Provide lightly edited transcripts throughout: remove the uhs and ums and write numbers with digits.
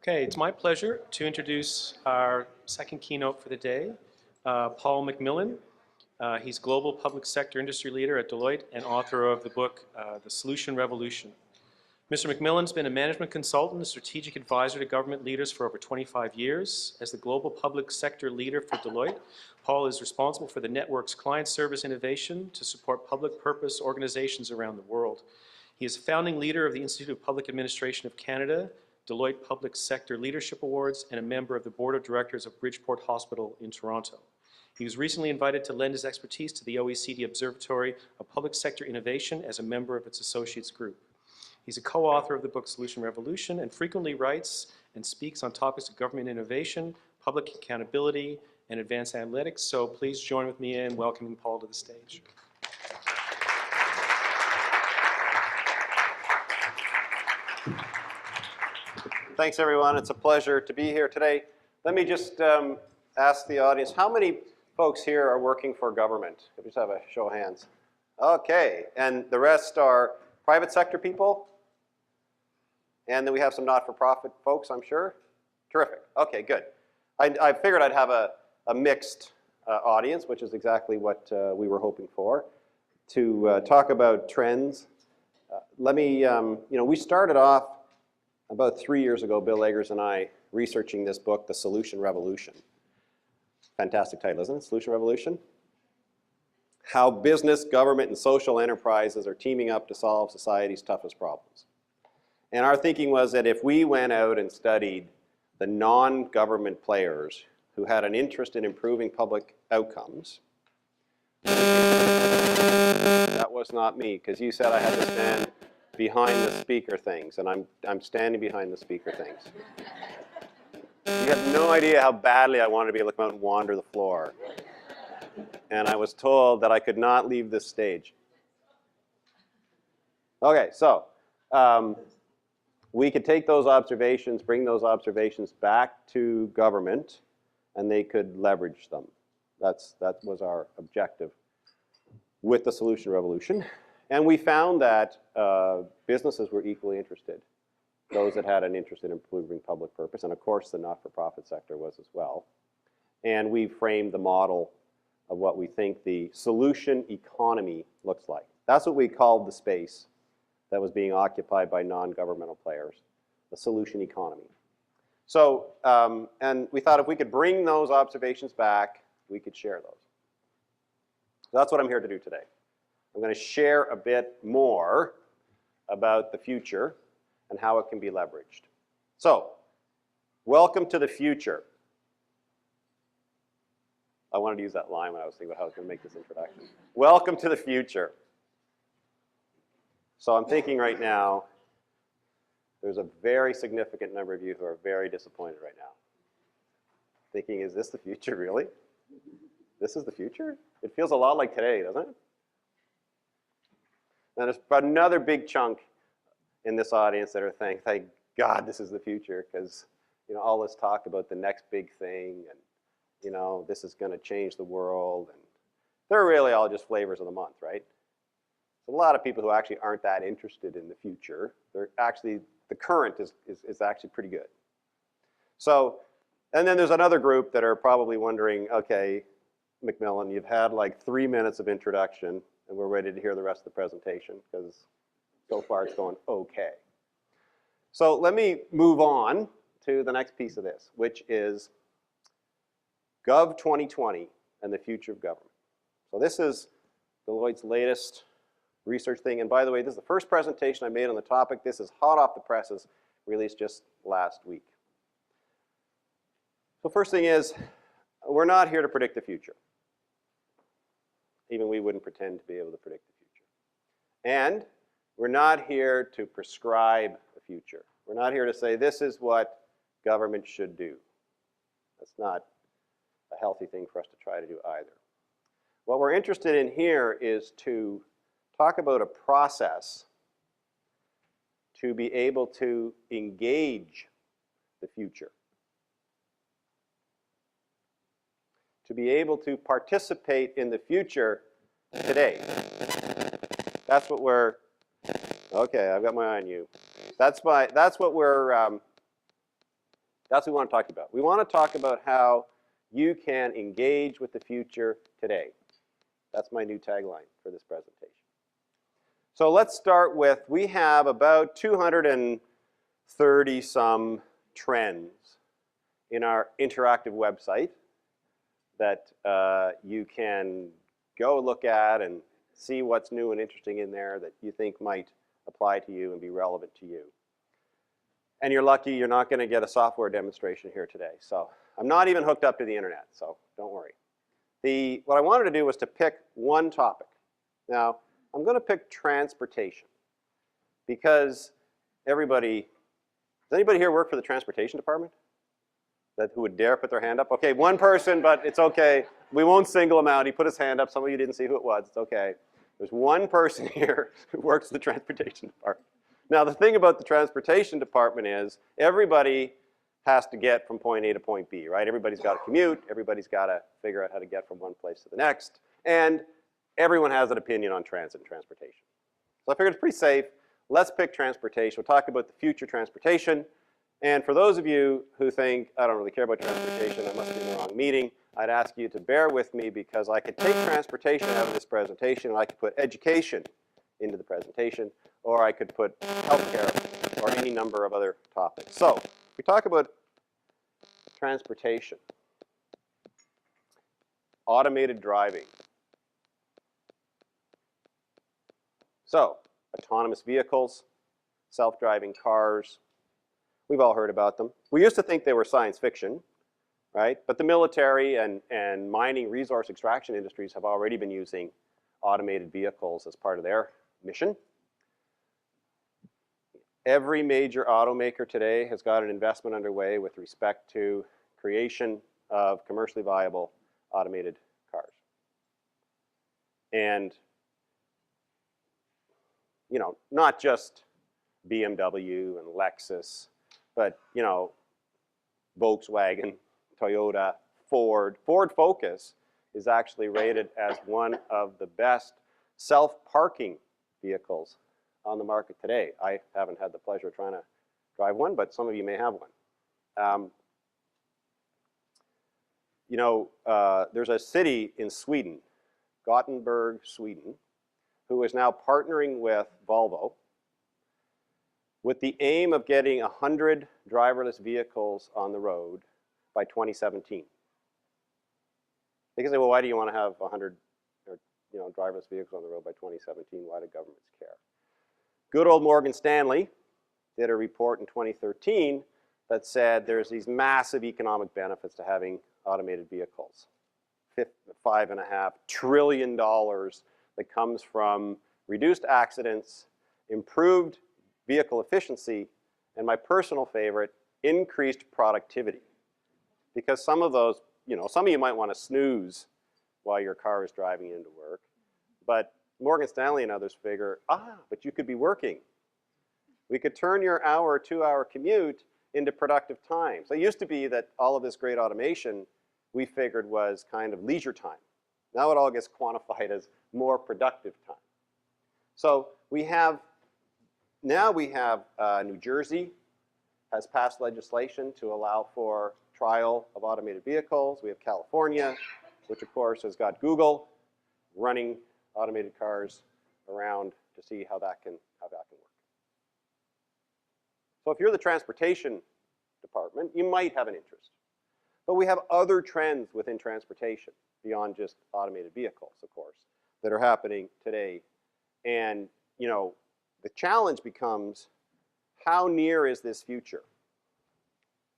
Okay, it's my pleasure to introduce our second keynote for the day, Paul MacMillan. He's Global Public Sector Industry Leader at Deloitte and author of the book, The Solution Revolution. Mr. MacMillan's been a management consultant and strategic advisor to government leaders for over 25 years. As the Global Public Sector Leader for Deloitte, Paul is responsible for the network's client service innovation to support public purpose organizations around the world. He is founding leader of the Institute of Public Administration of Canada, Deloitte Public Sector Leadership Awards, and a member of the Board of Directors of Bridgeport Hospital in Toronto. He was recently invited to lend his expertise to the OECD Observatory of Public Sector Innovation as a member of its associates group. He's a co-author of the book Solution Revolution and frequently writes and speaks on topics of government innovation, public accountability, and advanced analytics. So please join with me in welcoming Paul to the stage. Thanks, everyone. It's a pleasure to be here today. Let me just ask the audience, how many folks here are working for government? Can we just have a show of hands? Okay, and the rest are private sector people? And then we have some not-for-profit folks, I'm sure? Terrific. Okay, good. I figured I'd have a mixed audience, which is exactly what we were hoping for, to talk about trends. We started off about 3 years ago, Bill Eggers and I, researching this book, The Solution Revolution. Fantastic title, isn't it? Solution Revolution. How business, government, and social enterprises are teaming up to solve society's toughest problems. And our thinking was that if we went out and studied the non-government players who had an interest in improving public outcomes, that was not me, because you said I had to stand behind the speaker things, and I'm standing behind the speaker things. You have no idea how badly I wanted to be able to come out and wander the floor. And I was told that I could not leave this stage. Okay, so we could take those observations, bring those observations back to government, and they could leverage them. That was our objective with the Solution Revolution. And we found that businesses were equally interested, those that had an interest in improving public purpose, and of course the not-for-profit sector was as well. And we framed the model of what we think the solution economy looks like. That's what we called the space that was being occupied by non-governmental players, the solution economy. So, and we thought if we could bring those observations back, we could share those. So that's what I'm here to do today. I'm going to share a bit more about the future and how it can be leveraged. So, welcome to the future. I wanted to use that line when I was thinking about how I was going to make this introduction. Welcome to the future. So I'm thinking right now, there's a very significant number of you who are very disappointed right now. Thinking, is this the future, really? This is the future? It feels a lot like today, doesn't it? Now there's another big chunk in this audience that are saying, thank God this is the future, because all this talk about the next big thing and this is going to change the world, and they're really all just flavors of the month, right? There's a lot of people who actually aren't that interested in the future. They're actually, the current is actually pretty good. So, and then there's another group that are probably wondering, okay, MacMillan, you've had like 3 minutes of introduction, and we're ready to hear the rest of the presentation, because so far it's going okay. So let me move on to the next piece of this, which is Gov 2020 and the future of government. So this is Deloitte's latest research thing. And by the way, this is the first presentation I made on the topic. This is hot off the presses, released just last week. So first thing is, we're not here to predict the future. Even we wouldn't pretend to be able to predict the future. And we're not here to prescribe the future. We're not here to say this is what government should do. That's not a healthy thing for us to try to do either. What we're interested in here is to talk about a process to be able to engage the future. To be able to participate in the future today. That's what we're, okay, I've got my eye on you. That's what we're That's what we want to talk about. We want to talk about how you can engage with the future today. That's my new tagline for this presentation. So let's start with, we have about 230 some trends in our interactive website that you can go look at and see what's new and interesting in there that you think might apply to you and be relevant to you. And you're lucky you're not going to get a software demonstration here today. So I'm not even hooked up to the internet, so don't worry. What I wanted to do was to pick one topic. Now, I'm going to pick transportation because does anybody here work for the transportation department? Who would dare put their hand up? Okay, one person, but it's okay. We won't single him out. He put his hand up. Some of you didn't see who it was. It's okay. There's one person here who works in the transportation department. Now, the thing about the transportation department is everybody has to get from point A to point B, right? Everybody's got to commute. Everybody's got to figure out how to get from one place to the next. And everyone has an opinion on transit and transportation. So I figured it's pretty safe. Let's pick transportation. We'll talk about the future transportation. And for those of you who think, I don't really care about transportation, I must be in the wrong meeting, I'd ask you to bear with me because I could take transportation out of this presentation and I could put education into the presentation, or I could put healthcare or any number of other topics. So we talk about transportation, automated driving. So autonomous vehicles, self-driving cars. We've all heard about them. We used to think they were science fiction, right? But the military and mining resource extraction industries have already been using automated vehicles as part of their mission. Every major automaker today has got an investment underway with respect to creation of commercially viable automated cars. And, you know, not just BMW and Lexus, but, you know, Volkswagen, Toyota, Ford. Ford Focus is actually rated as one of the best self-parking vehicles on the market today. I haven't had the pleasure of trying to drive one, but some of you may have one. You know, there's a city in Sweden, Gothenburg, Sweden, who is now partnering with Volvo with the aim of getting 100 driverless vehicles on the road by 2017. They can say, well, why do you want to have 100 driverless vehicles on the road by 2017? Why do governments care? Good old Morgan Stanley did a report in 2013 that said there's these massive economic benefits to having automated vehicles. $5.5 trillion that comes from reduced accidents, improved vehicle efficiency, and my personal favorite, increased productivity. Because some of those, some of you might want to snooze while your car is driving into work, but Morgan Stanley and others figure, but you could be working. We could turn your hour or 2-hour commute into productive time. So it used to be that all of this great automation we figured was kind of leisure time. Now it all gets quantified as more productive time. So now we have New Jersey has passed legislation to allow for trial of automated vehicles. We have California, which of course has got Google running automated cars around to see how that can work. So if you're the transportation department, you might have an interest. But we have other trends within transportation beyond just automated vehicles, of course, that are happening today. And the challenge becomes, how near is this future?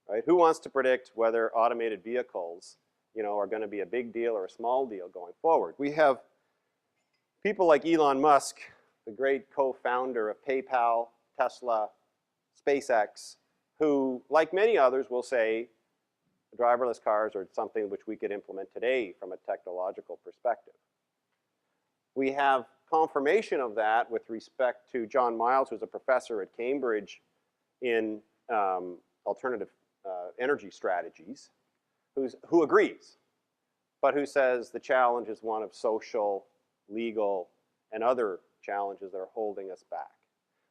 Right? Who wants to predict whether automated vehicles, are going to be a big deal or a small deal going forward? We have people like Elon Musk, the great co-founder of PayPal, Tesla, SpaceX, who, like many others, will say driverless cars are something which we could implement today from a technological perspective. We have confirmation of that with respect to John Miles, who's a professor at Cambridge in alternative energy strategies, who agrees, but who says the challenge is one of social, legal, and other challenges that are holding us back.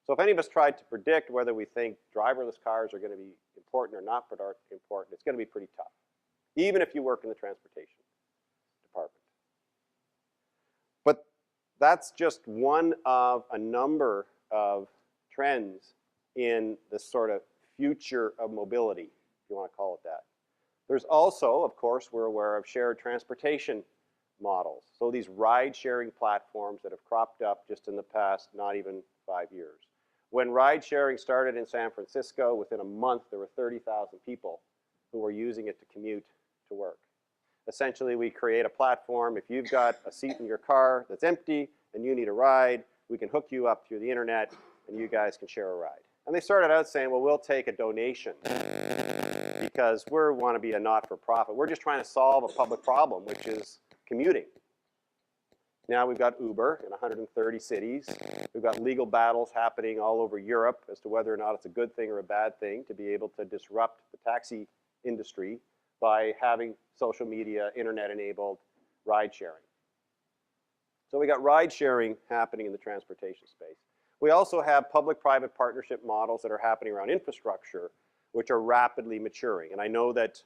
So if any of us tried to predict whether we think driverless cars are going to be important or not important, it's going to be pretty tough, even if you work in the transportation department. But that's just one of a number of trends in the sort of future of mobility, if you want to call it that. There's also, of course, we're aware of shared transportation models. So these ride-sharing platforms that have cropped up just in the past, not even 5 years. When ride-sharing started in San Francisco, within a month, there were 30,000 people who were using it to commute to work. Essentially, we create a platform. If you've got a seat in your car that's empty and you need a ride, we can hook you up through the internet and you guys can share a ride. And they started out saying, well, we'll take a donation because we want to be a not-for-profit. We're just trying to solve a public problem, which is commuting. Now we've got Uber in 130 cities. We've got legal battles happening all over Europe as to whether or not it's a good thing or a bad thing to be able to disrupt the taxi industry by having social media, internet-enabled ride sharing. So we got ride sharing happening in the transportation space. We also have public-private partnership models that are happening around infrastructure, which are rapidly maturing. And I know that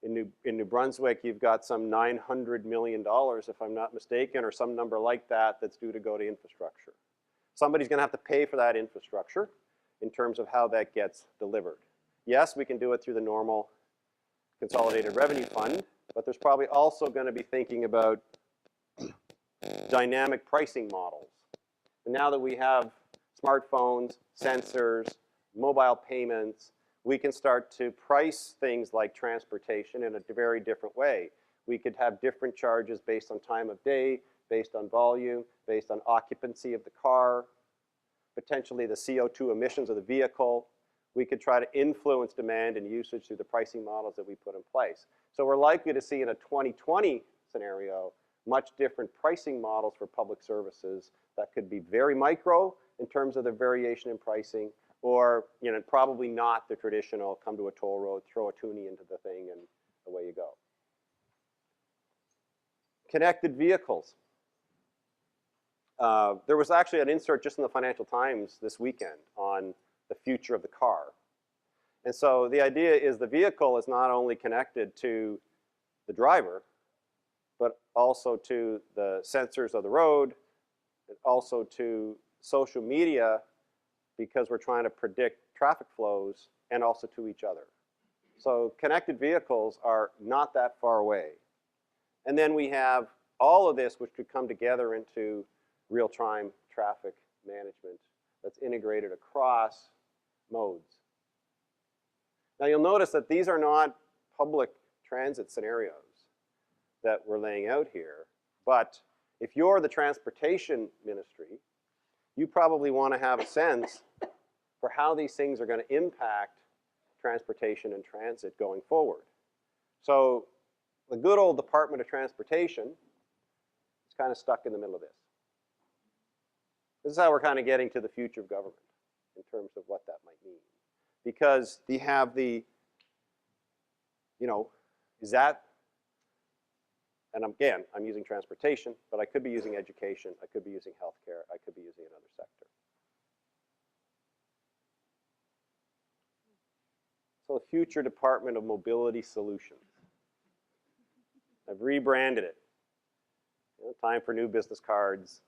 in New Brunswick, you've got some $900 million, if I'm not mistaken, or some number like that that's due to go to infrastructure. Somebody's going to have to pay for that infrastructure in terms of how that gets delivered. Yes, we can do it through the normal Consolidated Revenue Fund, but there's probably also going to be thinking about dynamic pricing models. And now that we have smartphones, sensors, mobile payments, we can start to price things like transportation in a very different way. We could have different charges based on time of day, based on volume, based on occupancy of the car, potentially the CO2 emissions of the vehicle. We could try to influence demand and usage through the pricing models that we put in place. So we're likely to see in a 2020 scenario much different pricing models for public services that could be very micro in terms of the variation in pricing, or probably not the traditional come to a toll road, throw a toonie into the thing, and away you go. Connected vehicles. There was actually an insert just in the Financial Times this weekend on the future of the car. And so the idea is the vehicle is not only connected to the driver, but also to the sensors of the road, and also to social media, because we're trying to predict traffic flows, and also to each other. So connected vehicles are not that far away. And then we have all of this, which could come together into real-time traffic management that's integrated across modes. Now you'll notice that these are not public transit scenarios that we're laying out here, but if you're the transportation ministry, you probably want to have a sense for how these things are going to impact transportation and transit going forward. So the good old Department of Transportation is kind of stuck in the middle of this. This is how we're kind of getting to the future of government in terms of what that might mean. Because you have the, is that, and again, I'm using transportation, but I could be using education, I could be using healthcare, I could be using another sector. So the future Department of Mobility Solutions. I've rebranded it. Time for new business cards,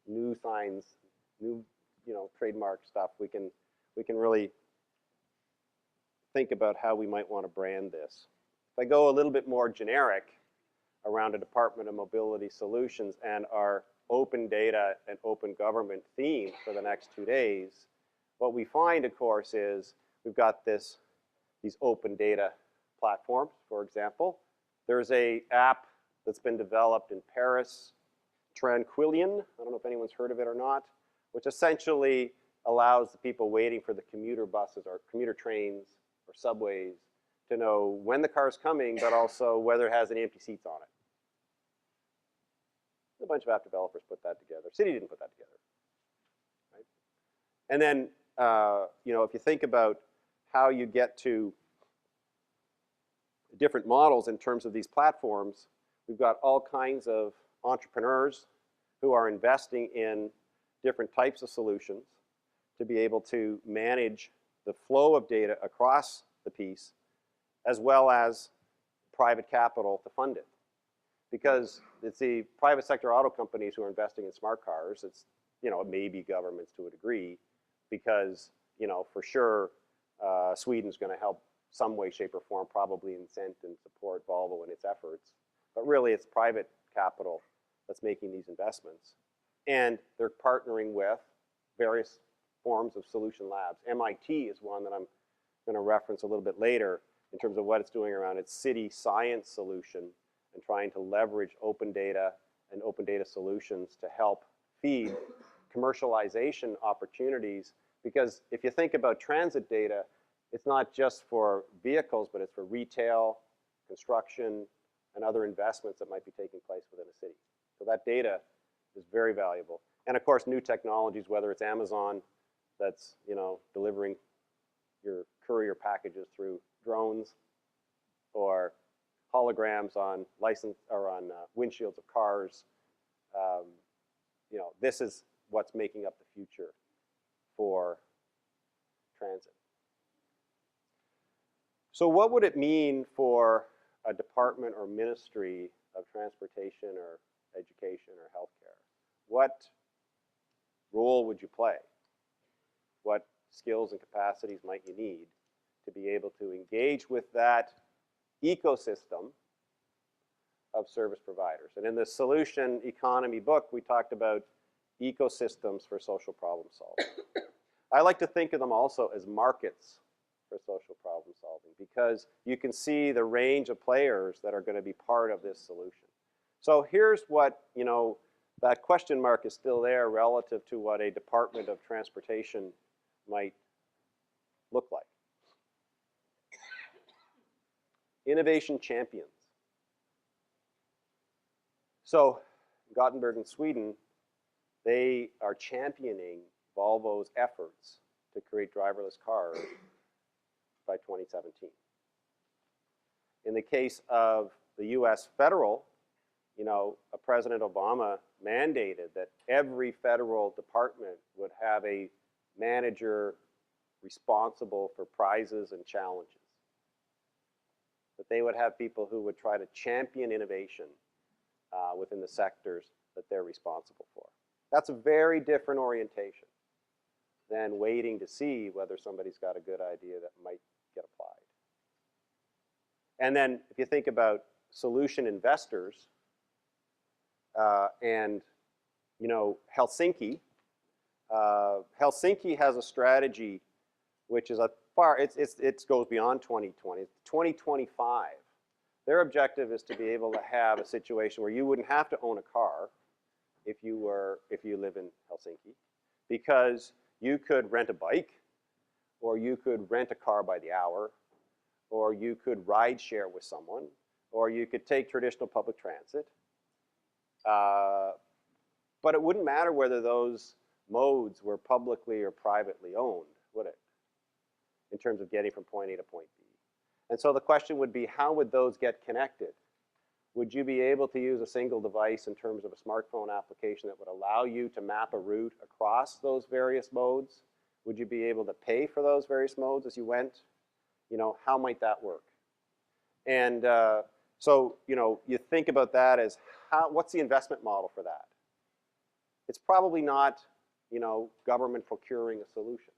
new signs, new trademark stuff. We can really think about how we might want to brand this. If I go a little bit more generic around a Department of Mobility Solutions and our open data and open government theme for the next 2 days, what we find, of course, is we've got these open data platforms, for example. There's an app that's been developed in Paris, Tranquillion, I don't know if anyone's heard of it or not, which essentially allows the people waiting for the commuter buses or commuter trains or subways to know when the car's coming, but also whether it has any empty seats on it. A bunch of app developers put that together. City didn't put that together, right? And then, if you think about how you get to different models in terms of these platforms, we've got all kinds of entrepreneurs who are investing in different types of solutions to be able to manage the flow of data across the piece, as well as private capital to fund it. Because it's the private sector auto companies who are investing in smart cars. It's, it may be governments to a degree, because, for sure, Sweden's going to help some way, shape, or form, probably incent and support Volvo in its efforts. But really, it's private capital that's making these investments. And they're partnering with various forms of solution labs. MIT is one that I'm going to reference a little bit later in terms of what it's doing around its city science solution and trying to leverage open data and open data solutions to help feed commercialization opportunities. Because if you think about transit data, it's not just for vehicles, but it's for retail, construction, and other investments that might be taking place within a city. So that data is very valuable. And of course, new technologies, whether it's Amazon that's delivering your courier packages through drones, or holograms on windshields of cars. This is what's making up the future for transit. So what would it mean for a department or ministry of transportation or education or healthcare? What role would you play? What skills and capacities might you need to be able to engage with that ecosystem of service providers? And in the Solution Economy book, we talked about ecosystems for social problem solving. I like to think of them also as markets for social problem solving, because you can see the range of players that are going to be part of this solution. So here's what, that question mark is still there relative to what a Department of Transportation might look like. Innovation champions. So Gothenburg in Sweden, they are championing Volvo's efforts to create driverless cars by 2017. In the case of the US federal, President Obama mandated that every federal department would have a manager responsible for prizes and challenges. That they would have people who would try to champion innovation within the sectors that they're responsible for. That's a very different orientation than waiting to see whether somebody's got a good idea that might get applied. And then if you think about solution investors and Helsinki, Helsinki has a strategy which is it goes beyond 2020, 2025. Their objective is to be able to have a situation where you wouldn't have to own a car if you live in Helsinki, because you could rent a bike, or you could rent a car by the hour, or you could ride share with someone, or you could take traditional public transit. But it wouldn't matter whether those modes were publicly or privately owned, would it? In terms of getting from point A to point B. And so the question would be, how would those get connected? Would you be able to use a single device in terms of a smartphone application that would allow you to map a route across those various modes? Would you be able to pay for those various modes as you went? How might that work? And so, you think about that as what's the investment model for that? It's probably not, government procuring a solution.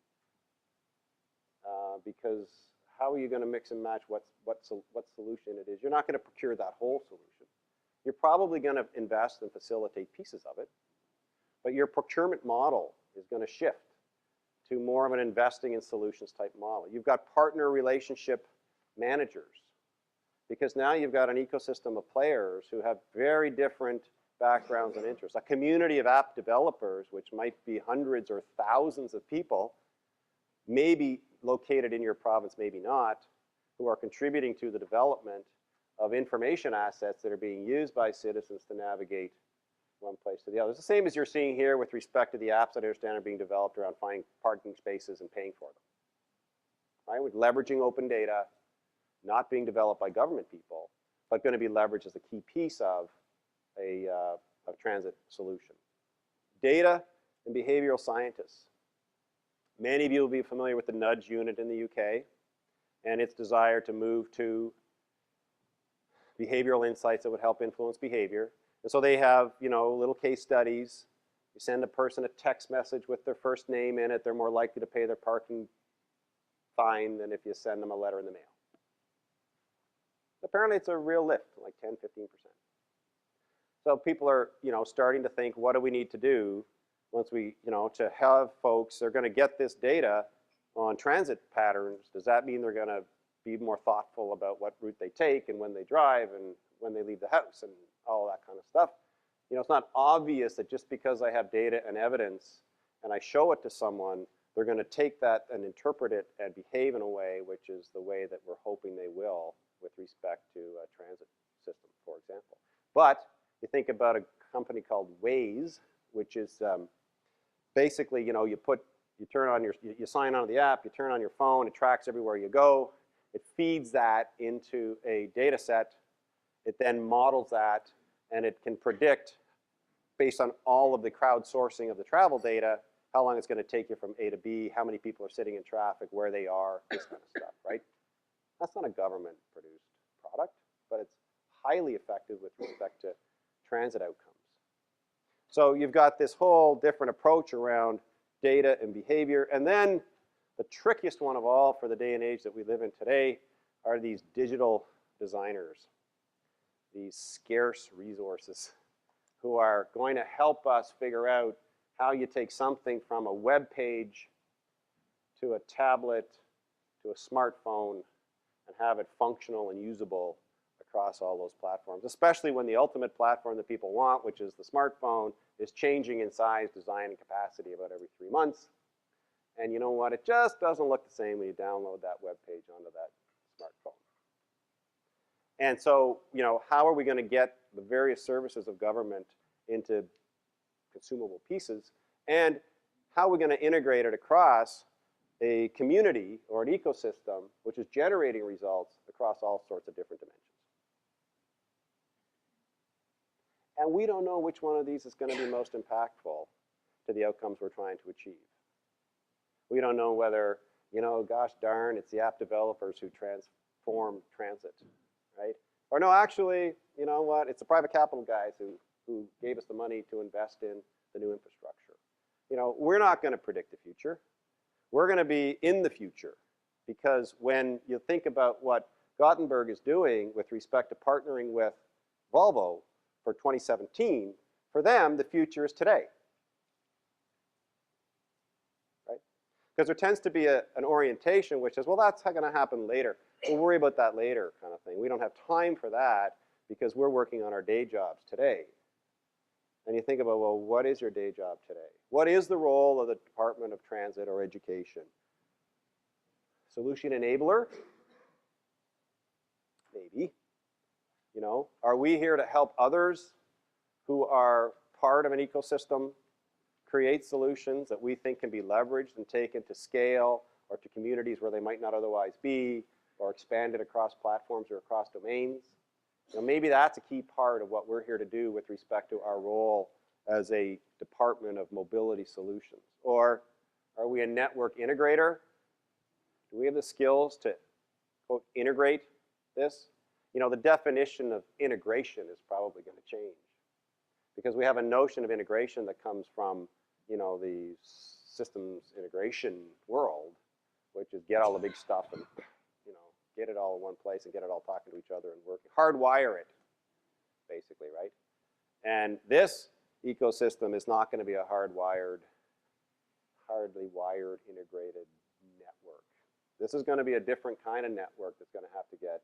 Because how are you going to mix and match what solution it is? You're not going to procure that whole solution. You're probably going to invest and facilitate pieces of it, but your procurement model is going to shift to more of an investing in solutions type model. You've got partner relationship managers, because now you've got an ecosystem of players who have very different backgrounds and interests. A community of app developers, which might be hundreds or thousands of people, maybe located in your province, maybe not, who are contributing to the development of information assets that are being used by citizens to navigate one place to the other. It's the same as you're seeing here with respect to the apps that I understand are being developed around finding parking spaces and paying for them. Right? With leveraging open data, not being developed by government people, but going to be leveraged as a key piece of a transit solution. Data and behavioral scientists. Many of you will be familiar with the nudge unit in the UK and its desire to move to behavioral insights that would help influence behavior. And so they have, little case studies. You send a person a text message with their first name in it, they're more likely to pay their parking fine than if you send them a letter in the mail. Apparently it's a real lift, like 10, 15%. So people are, starting to think, what do we need to do once we, to have folks, they're going to get this data on transit patterns. Does that mean they're going to be more thoughtful about what route they take and when they drive and when they leave the house and all that kind of stuff? It's not obvious that just because I have data and evidence and I show it to someone, they're going to take that and interpret it and behave in a way which is the way that we're hoping they will with respect to a transit system, for example. But you think about a company called Waze, which is basically, you sign on to the app, you turn on your phone, it tracks everywhere you go. It feeds that into a data set. It then models that, and it can predict, based on all of the crowdsourcing of the travel data, how long it's going to take you from A to B, how many people are sitting in traffic, where they are, this kind of stuff, right? That's not a government-produced product, but it's highly effective with respect to transit outcomes. So you've got this whole different approach around data and behavior. And then the trickiest one of all for the day and age that we live in today are these digital designers, these scarce resources who are going to help us figure out how you take something from a web page to a tablet to a smartphone and have it functional and usable across all those platforms, especially when the ultimate platform that people want, which is the smartphone, is changing in size, design, and capacity about every 3 months. And you know what? It just doesn't look the same when you download that web page onto that smartphone. And so, how are we going to get the various services of government into consumable pieces? And how are we going to integrate it across a community or an ecosystem which is generating results across all sorts of different dimensions? And we don't know which one of these is going to be most impactful to the outcomes we're trying to achieve. We don't know whether, gosh darn, it's the app developers who transform transit, right? Or no, actually, you know what? It's the private capital guys who gave us the money to invest in the new infrastructure. We're not going to predict the future. We're going to be in the future, because when you think about what Gothenburg is doing with respect to partnering with Volvo for 2017, for them, the future is today. Right? Because there tends to be an orientation which says, well, that's going to happen later. We'll worry about that later kind of thing. We don't have time for that because we're working on our day jobs today. And you think about, well, what is your day job today? What is the role of the Department of Transit or Education? Solution enabler? Maybe. Are we here to help others who are part of an ecosystem create solutions that we think can be leveraged and taken to scale or to communities where they might not otherwise be, or expanded across platforms or across domains? Maybe that's a key part of what we're here to do with respect to our role as a Department of Mobility Solutions. Or are we a network integrator? Do we have the skills to, quote, integrate this? The definition of integration is probably going to change, because we have a notion of integration that comes from, the systems integration world, which is get all the big stuff and, get it all in one place and get it all talking to each other and working. Hardwire it, basically, right? And this ecosystem is not going to be a hardly wired integrated network. This is going to be a different kind of network that's going to have to get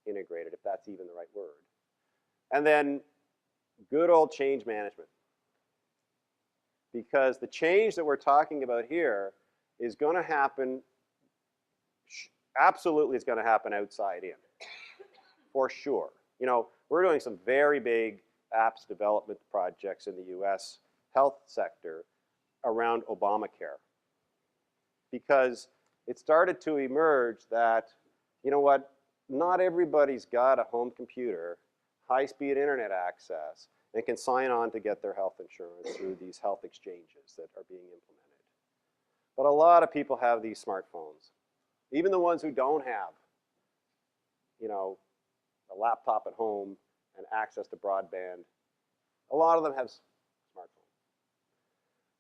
integrated, if that's even the right word. And then good old change management. Because the change that we're talking about here is going to happen, absolutely it's going to happen outside in, for sure. We're doing some very big apps development projects in the US health sector around Obamacare. Because it started to emerge that, not everybody's got a home computer, high-speed internet access, and can sign on to get their health insurance through these health exchanges that are being implemented. But a lot of people have these smartphones. Even the ones who don't have, you know, a laptop at home and access to broadband, a lot of them have smartphones.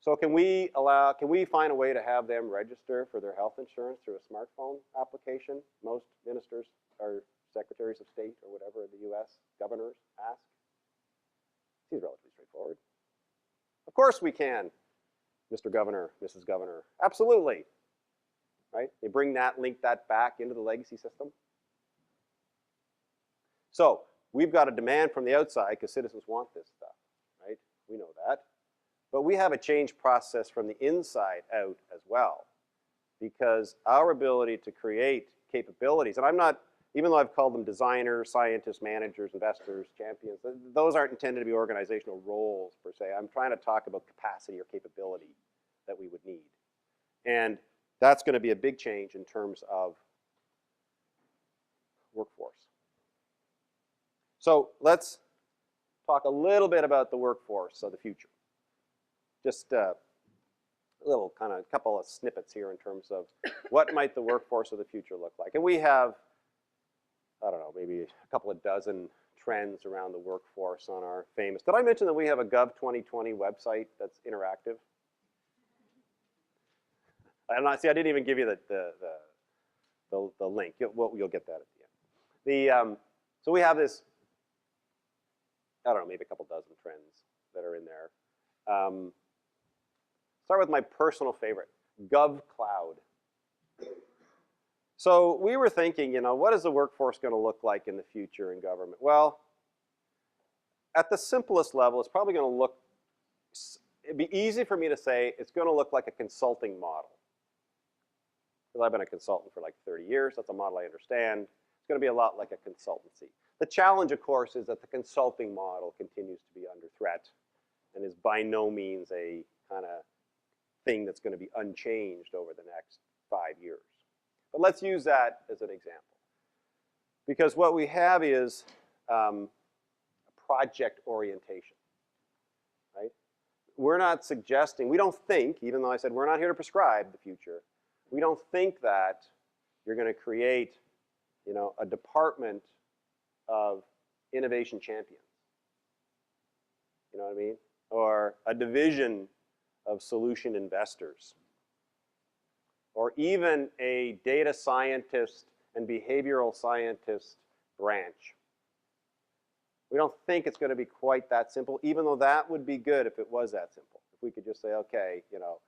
So can we find a way to have them register for their health insurance through a smartphone application? Most ministers or secretaries of state or whatever in the US, governors ask. Seems relatively straightforward. Of course we can, Mr. Governor, Mrs. Governor. Absolutely. Right? They link that back into the legacy system. So we've got a demand from the outside because citizens want this stuff, right? We know that. But we have a change process from the inside out as well, because our ability to create capabilities, and I'm not, even though I've called them designers, scientists, managers, investors, champions, those aren't intended to be organizational roles per se. I'm trying to talk about capacity or capability that we would need. And that's going to be a big change in terms of workforce. So let's talk a little bit about the workforce of the future. Just a little kind of couple of snippets here in terms of what might the workforce of the future look like. And we have, I don't know, maybe a couple of dozen trends around the workforce on our famous. Did I mention that we have a Gov 2020 website that's interactive? I'm not, see, I didn't even give you the link. You'll get that at the end. So we have this, I don't know, maybe a couple dozen trends that are in there. Start with my personal favorite, GovCloud. So we were thinking, you know, what is the workforce going to look like in the future in government? Well, at the simplest level, it's probably going to look, it'd be easy for me to say it's going to look like a consulting model. Because I've been a consultant for like 30 years. That's a model I understand. It's going to be a lot like a consultancy. The challenge, of course, is that the consulting model continues to be under threat and is by no means a kind of thing that's going to be unchanged over the next 5 years. But let's use that as an example. Because what we have is a project orientation, right? We're not suggesting, we don't think, even though I said we're not here to prescribe the future, we don't think that you're going to create, you know, a department of innovation champions. You know what I mean? Or a division of solution investors. Or even a data scientist and behavioral scientist branch. We don't think it's going to be quite that simple, even though that would be good if it was that simple. If we could just say, okay, you know,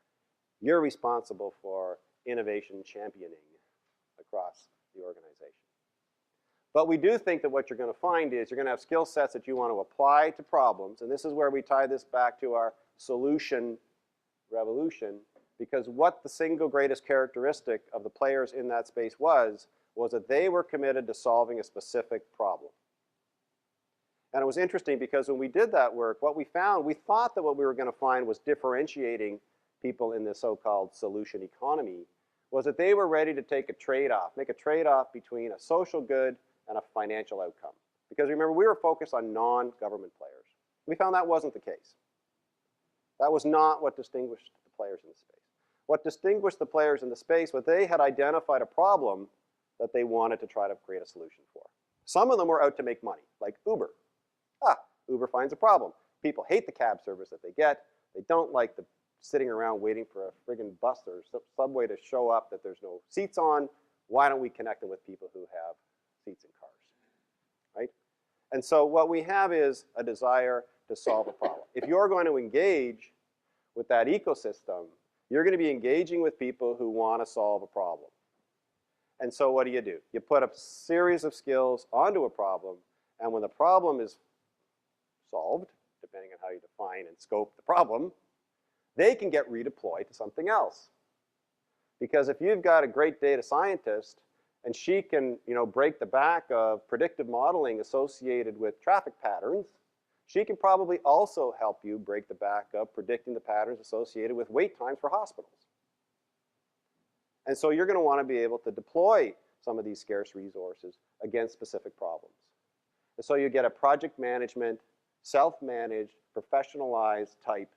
you're responsible for innovation championing across the organization. But we do think that what you're going to find is you're going to have skill sets that you want to apply to problems, and this is where we tie this back to our solution revolution, because what the single greatest characteristic of the players in that space was that they were committed to solving a specific problem. And it was interesting because when we did that work, what we found, we thought that what we were going to find was differentiating people in this so-called solution economy, was that they were ready to take a trade-off, make a trade-off between a social good and a financial outcome. Because remember, we were focused on non-government players. We found that wasn't the case. That was not what distinguished the players in the space. What distinguished the players in the space was they had identified a problem that they wanted to try to create a solution for. Some of them were out to make money, like Uber. Uber finds a problem. People hate the cab service that they get. They don't like the sitting around waiting for a friggin' bus or subway to show up that there's no seats on. Why don't we connect them with people who have seats in cars, right? And so what we have is a desire to solve a problem. If you're going to engage with that ecosystem, you're going to be engaging with people who want to solve a problem. And so what do? You put a series of skills onto a problem, and when the problem is solved, depending on how you define and scope the problem, they can get redeployed to something else. Because if you've got a great data scientist and she can, you know, break the back of predictive modeling associated with traffic patterns, she can probably also help you break the back of predicting the patterns associated with wait times for hospitals. And so you're going to want to be able to deploy some of these scarce resources against specific problems. And so you get a project management, self-managed, professionalized type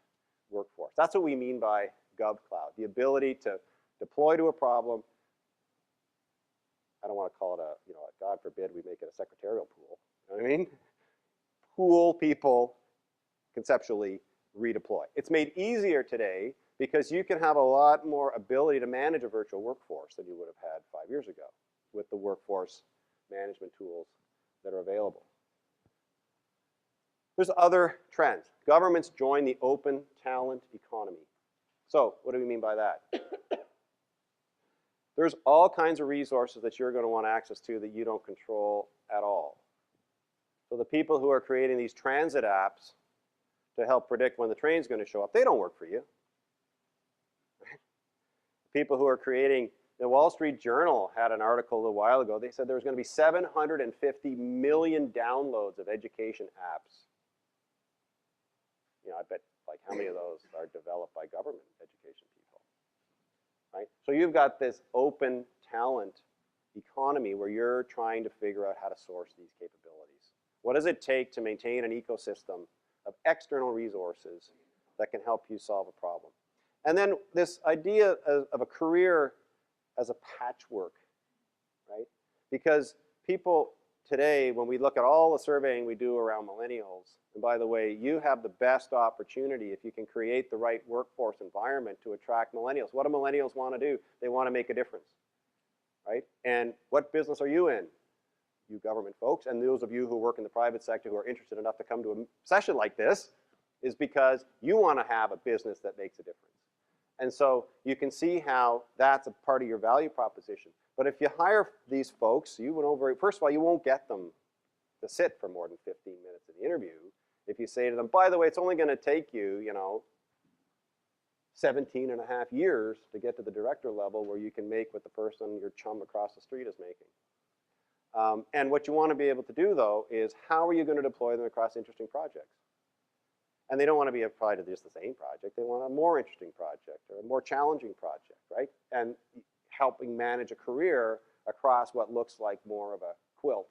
workforce. That's what we mean by GovCloud, the ability to deploy to a problem. I don't want to call it a, God forbid we make it a secretarial pool. You know what I mean? Pool people, conceptually redeploy. It's made easier today because you can have a lot more ability to manage a virtual workforce than you would have had 5 years ago with the workforce management tools that are available. There's other trends. Governments join the open talent economy. So what do we mean by that? There's all kinds of resources that you're going to want access to that you don't control at all. So the people who are creating these transit apps to help predict when the train's going to show up, they don't work for you. People who are creating, the Wall Street Journal had an article a little while ago. They said there was going to be 750 million downloads of education apps. I bet like how many of those are developed by government education people, right? So you've got this open talent economy where you're trying to figure out how to source these capabilities. What does it take to maintain an ecosystem of external resources that can help you solve a problem? And then this idea of a career as a patchwork, right? Because people today, when we look at all the surveying we do around millennials, and by the way, you have the best opportunity if you can create the right workforce environment to attract millennials. What do millennials want to do? They want to make a difference, right? And what business are you in? You government folks, and those of you who work in the private sector who are interested enough to come to a session like this is because you want to have a business that makes a difference. And so you can see how that's a part of your value proposition. But if you hire these folks, you will know first of all, you won't get them to sit for more than 15 minutes in the interview. If you say to them, by the way, it's only going to take you, 17 and a half years to get to the director level where you can make what the person, your chum across the street is making. And what you want to be able to do, though, is how are you going to deploy them across interesting projects? And they don't want to be applied to just the same project. They want a more interesting project or a more challenging project, right? And helping manage a career across what looks like more of a quilt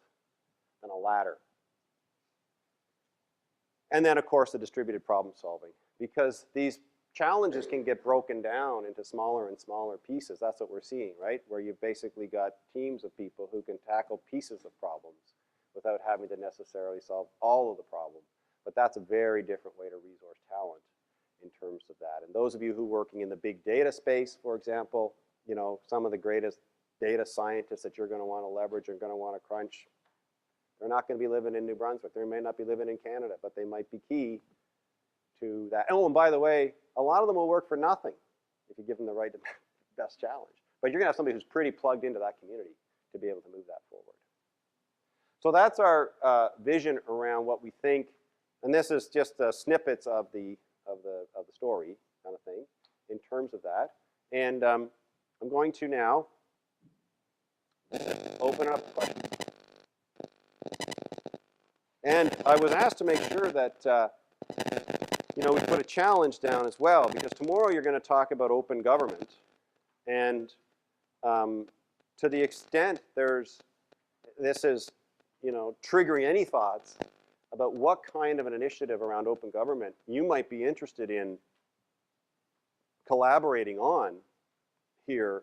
than a ladder. And then, of course, the distributed problem solving. Because these challenges can get broken down into smaller and smaller pieces. That's what we're seeing, right? Where you've basically got teams of people who can tackle pieces of problems without having to necessarily solve all of the problems. But that's a very different way to resource talent in terms of that. And those of you who are working in the big data space, for example, some of the greatest data scientists that you're going to want to leverage are going to want to crunch. They're not going to be living in New Brunswick. They may not be living in Canada, but they might be key to that. Oh, and by the way, a lot of them will work for nothing if you give them the right best challenge. But you're going to have somebody who's pretty plugged into that community to be able to move that forward. So that's our vision around what we think, and this is just snippets of the story kind of thing in terms of that. And I'm going to now open up questions. And I was asked to make sure that we put a challenge down as well, because tomorrow you're going to talk about open government. And to the extent this is triggering any thoughts about what kind of an initiative around open government you might be interested in collaborating on here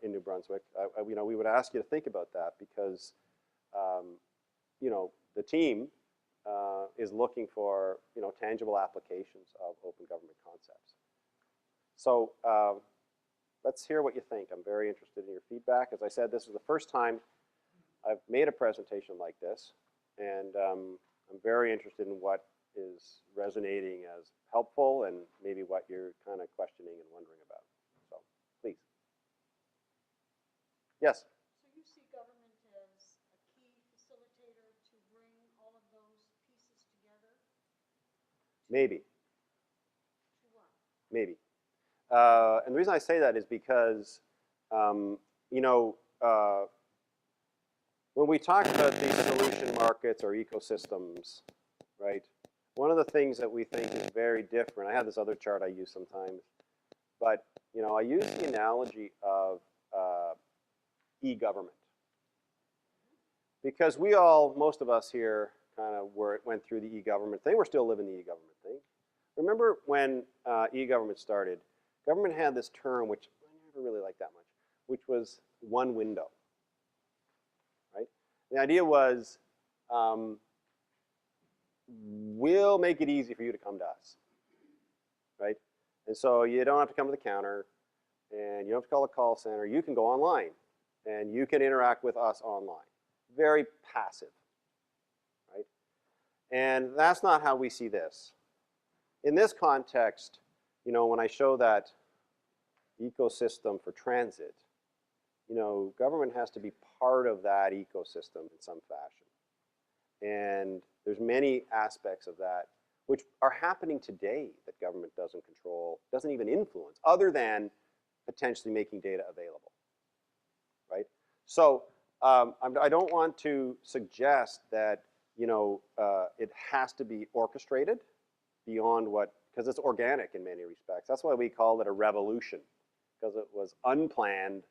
in New Brunswick, we would ask you to think about that, because the team is looking for tangible applications of open government concepts. So let's hear what you think. I'm very interested in your feedback. As I said, this is the first time I've made a presentation like this, and I'm very interested in what is resonating as helpful and maybe what you're kind of questioning and wondering about. So please. Yes? So you see government as a key facilitator to bring all of those pieces together? Maybe. To what? Maybe. And the reason I say that is because, when we talk about these solution markets or ecosystems, right, one of the things that we think is very different, I have this other chart I use sometimes, but I use the analogy of e-government. Because most of us here kind of went through the e-government thing. We're still living the e-government thing. Remember when e-government started, government had this term, which I never really liked that much, which was one window, right? The idea was, we'll make it easy for you to come to us, right? And so you don't have to come to the counter, and you don't have to call a call center. You can go online, and you can interact with us online. Very passive, right? And that's not how we see this. In this context, you know, when I show that ecosystem for transit, you know, government has to be part of that ecosystem in some fashion. And there's many aspects of that which are happening today that government doesn't control, doesn't even influence, other than potentially making data available, right? So I don't want to suggest that, you know, it has to be orchestrated beyond what, because it's organic in many respects. That's why we call it a revolution, because it was unplanned,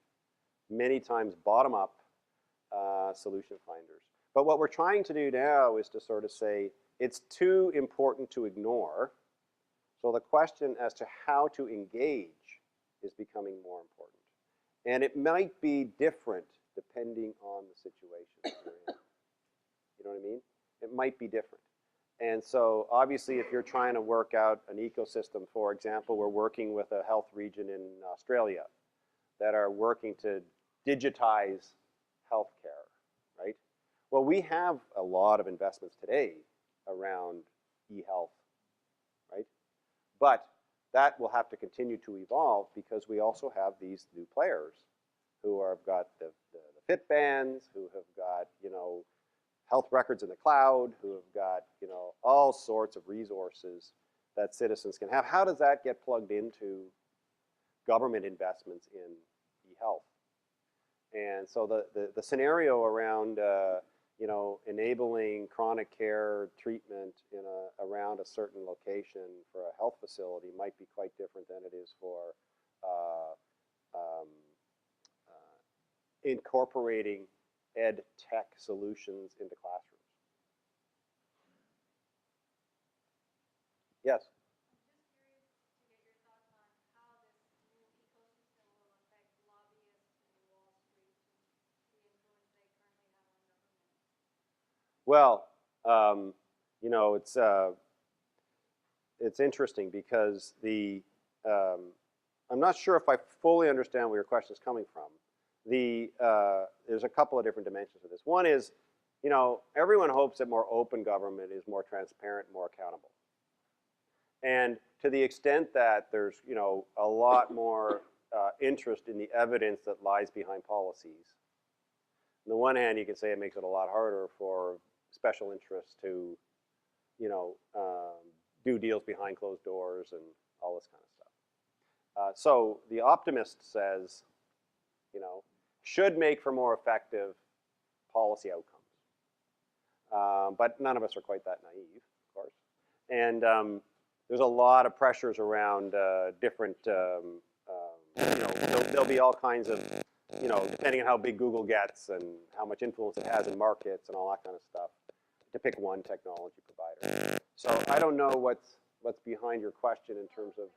many times bottom-up solution finders. But what we're trying to do now is to sort of say it's too important to ignore. So the question as to how to engage is becoming more important. And it might be different depending on the situation that you're in. You know what I mean? It might be different. And so obviously if you're trying to work out an ecosystem, for example, we're working with a health region in Australia that are working to digitize healthcare, right? Well, we have a lot of investments today around e-health, right? But that will have to continue to evolve because we also have these new players who have got the fit bands, who have got, you know, health records in the cloud, who have got, you know, all sorts of resources that citizens can have. How does that get plugged into government investments in e-health? And so the scenario around, you know, enabling chronic care treatment in around a certain location for a health facility might be quite different than it is for incorporating ed tech solutions into classrooms. Yes? Well, you know, it's interesting because I'm not sure if I fully understand where your question is coming from. There's a couple of different dimensions to this. One is, you know, everyone hopes that more open government is more transparent, more accountable. And to the extent that there's, you know, a lot more interest in the evidence that lies behind policies, on the one hand, you can say it makes it a lot harder for special interests to, you know, do deals behind closed doors and all this kind of stuff. So the optimist says, you know, should make for more effective policy outcomes. But none of us are quite that naive, of course. And there's a lot of pressures around different, you know, there'll be all kinds of, you know, depending on how big Google gets and how much influence it has in markets and all that kind of stuff, to pick one technology provider. So I don't know what's behind your question in terms of.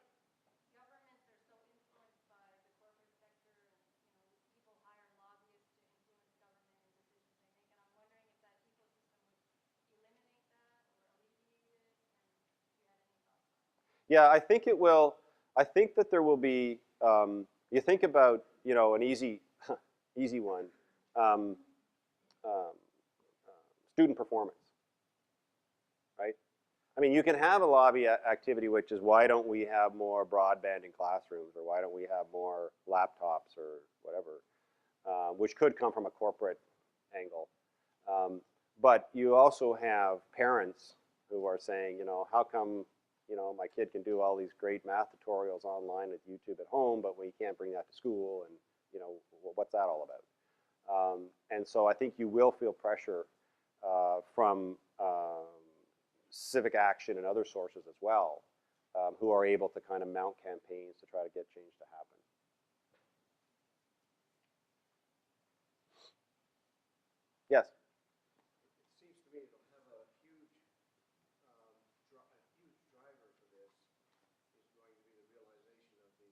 Yeah, I think it will. I think that there will be. You think about, you know, an easy one, student performance, right? I mean, you can have a lobby activity which is why don't we have more broadband in classrooms, or why don't we have more laptops or whatever, which could come from a corporate angle. But you also have parents who are saying, you know, how come, you know, my kid can do all these great math tutorials online at YouTube at home, but we can't bring that to school, and, you know, what's that all about? And so I think you will feel pressure from civic action and other sources as well, who are able to kind of mount campaigns to try to get change to happen. Yes? It seems to me it'll have a huge driver for this is going to be the realization of the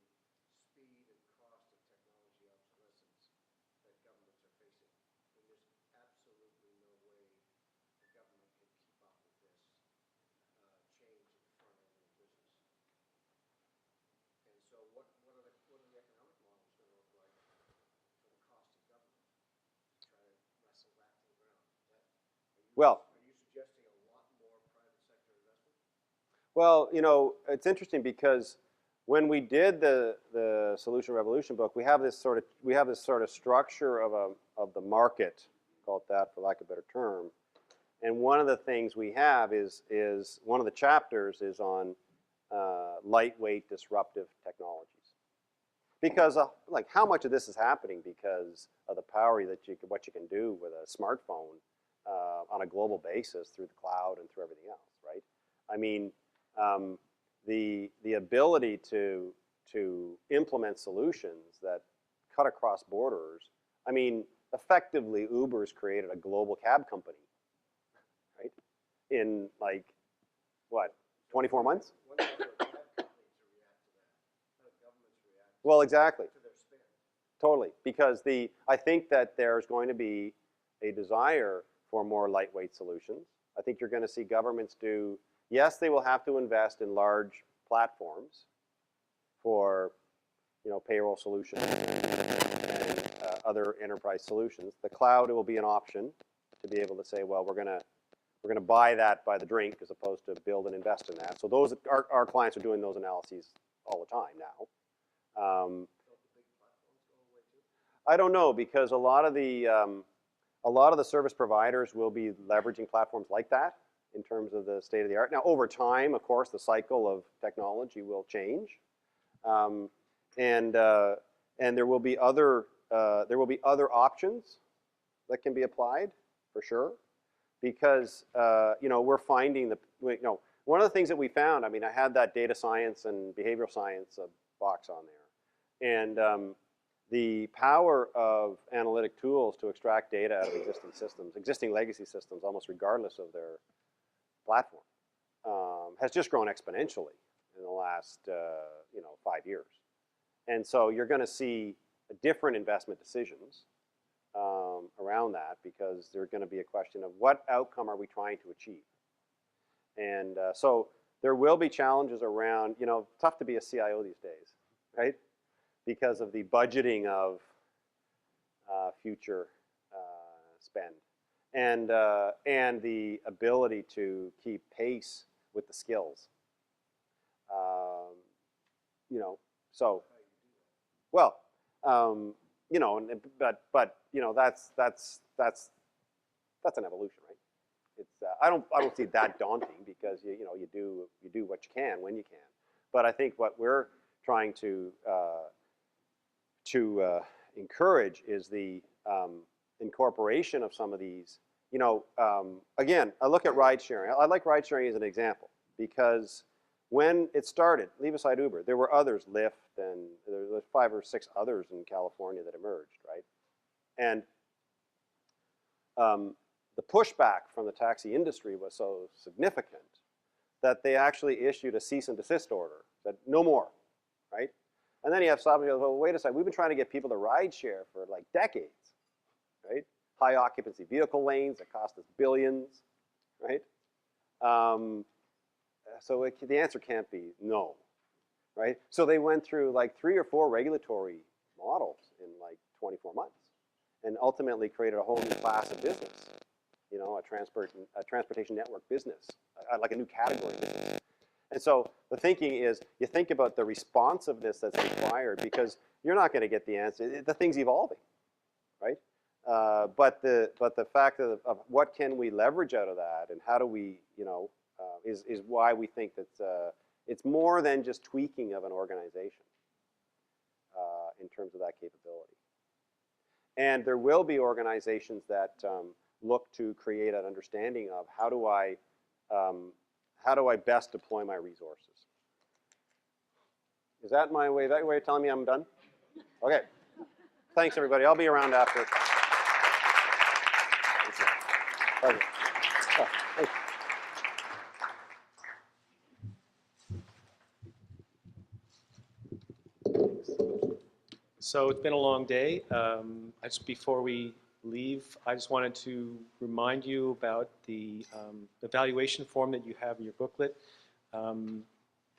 Well, Are you suggesting a lot more private sector investment? well, you know, it's interesting because when we did the Solution Revolution book, we have this sort of structure of the market, call it that for lack of a better term. And one of the things we have is one of the chapters is on lightweight disruptive technologies. Because like how much of this is happening because of the power that what you can do with a smartphone on a global basis through the cloud and through everything else, right? I mean, the ability to implement solutions that cut across borders. I mean, effectively, Uber's created a global cab company, right? In like what, 24 months? When are cab companies to react to that? How do governments react Well, exactly. to their spend? Totally, because I think that there's going to be a desire for more lightweight solutions. I think you're going to see governments do, yes, they will have to invest in large platforms for, you know, payroll solutions and other enterprise solutions. The cloud will be an option to be able to say, well, we're going to buy that by the drink as opposed to build and invest in that. So those our clients are doing those analyses all the time now. I don't know, because a lot of the service providers will be leveraging platforms like that in terms of the state of the art. Now, over time, of course, the cycle of technology will change, and there will be other options that can be applied for sure, because you know, we're finding one of the things that we found. I mean, I had that data science and behavioral science box on there, and the power of analytic tools to extract data out of existing systems, existing legacy systems, almost regardless of their platform, has just grown exponentially in the last 5 years. And so you're going to see different investment decisions around that, because there's going to be a question of what outcome are we trying to achieve. And so there will be challenges around, you know, tough to be a CIO these days, right? Because of the budgeting of future spend, and the ability to keep pace with the skills. You know, so well, you know, but you know, that's an evolution, right? It's I don't see it that daunting, because you do what you can when you can. But I think what we're trying to encourage is the incorporation of some of these. You know, again, I look at ride sharing. I like ride sharing as an example, because when it started, leave aside Uber, there were others, Lyft, and there were 5 or 6 others in California that emerged, right? And the pushback from the taxi industry was so significant that they actually issued a cease and desist order, that no more, right? And then you have somebody who goes, well, wait a second, we've been trying to get people to ride share for like decades, right? High occupancy vehicle lanes that cost us billions, right? So the answer can't be no, right? So they went through like 3 or 4 regulatory models in like 24 months, and ultimately created a whole new class of business, you know, a transportation network business, like a new category business. And so the thinking is, you think about the responsiveness that's required, because you're not going to get the answer. The thing's evolving, right? But the fact of what can we leverage out of that, and how do we, you know, is why we think that it's more than just tweaking of an organization in terms of that capability. And there will be organizations that look to create an understanding of how do I best deploy my resources. Is that my way? Is that your way of telling me I'm done? Okay. Thanks, everybody. I'll be around after. Pleasure. Oh, thanks. So it's been a long day. Before we leave, I just wanted to remind you about the evaluation form that you have in your booklet.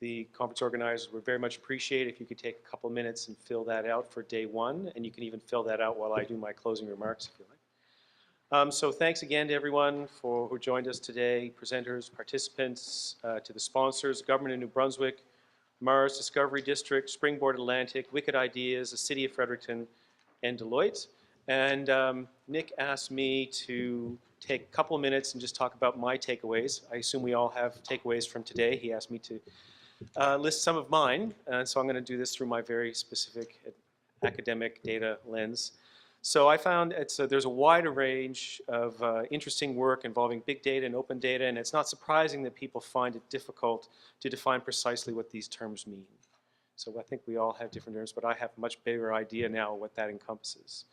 The conference organizers would very much appreciate if you could take a couple minutes and fill that out for day 1, and you can even fill that out while I do my closing remarks if you like. So thanks again to everyone who joined us today, presenters, participants, to the sponsors, Government of New Brunswick, Mars Discovery District, Springboard Atlantic, Wicked Ideas, the City of Fredericton, and Deloitte. And Nick asked me to take a couple of minutes and just talk about my takeaways. I assume we all have takeaways from today. He asked me to list some of mine, and so I'm going to do this through my very specific academic data lens. So I found there's a wider range of interesting work involving big data and open data, and it's not surprising that people find it difficult to define precisely what these terms mean. So I think we all have different terms, but I have a much bigger idea now what that encompasses.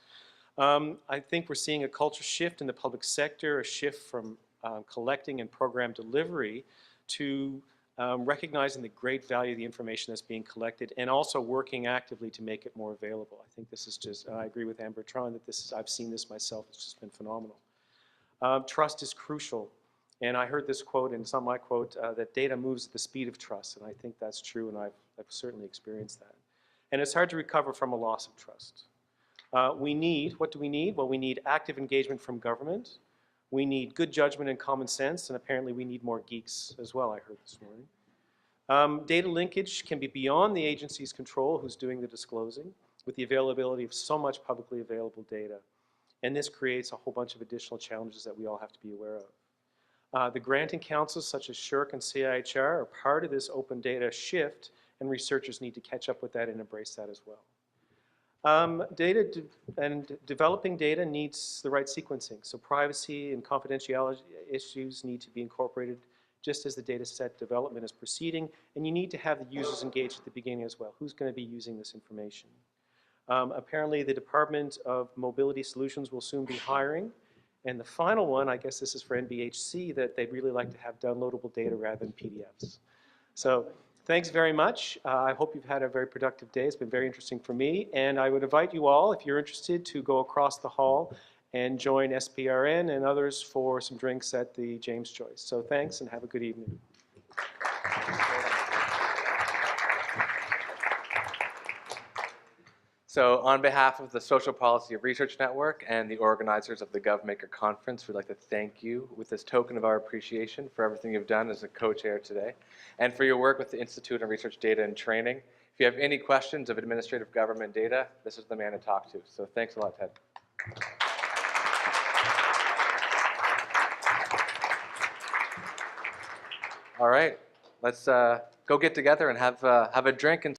I think we're seeing a culture shift in the public sector, a shift from collecting and program delivery to recognizing the great value of the information that's being collected and also working actively to make it more available. I think this is just, I agree with Anne Bertrand that this is, I've seen this myself, it's just been phenomenal. Trust is crucial. And I heard this quote, and it's not my quote, that data moves at the speed of trust. And I think that's true, and I've certainly experienced that. And it's hard to recover from a loss of trust. What do we need? Well, we need active engagement from government. We need good judgment and common sense, and apparently we need more geeks as well, I heard this morning. Data linkage can be beyond the agency's control, who's doing the disclosing, with the availability of so much publicly available data. And this creates a whole bunch of additional challenges that we all have to be aware of. The granting councils, such as SSHRC and CIHR, are part of this open data shift, and researchers need to catch up with that and embrace that as well. Developing data needs the right sequencing. So privacy and confidentiality issues need to be incorporated just as the data set development is proceeding. And you need to have the users engaged at the beginning as well. Who's going to be using this information? Apparently the Department of Mobility Solutions will soon be hiring. And the final one, I guess this is for NBHC, that they'd really like to have downloadable data rather than PDFs. So thanks very much. I hope you've had a very productive day. It's been very interesting for me. And I would invite you all, if you're interested, to go across the hall and join SPRN and others for some drinks at the James Joyce. So thanks and have a good evening. So on behalf of the Social Policy Research Network and the organizers of the GovMaker conference, we'd like to thank you with this token of our appreciation for everything you've done as a co-chair today and for your work with the Institute on Research Data and Training. If you have any questions of administrative government data, this is the man to talk to. So thanks a lot, Ted. All right, let's go get together and have a drink and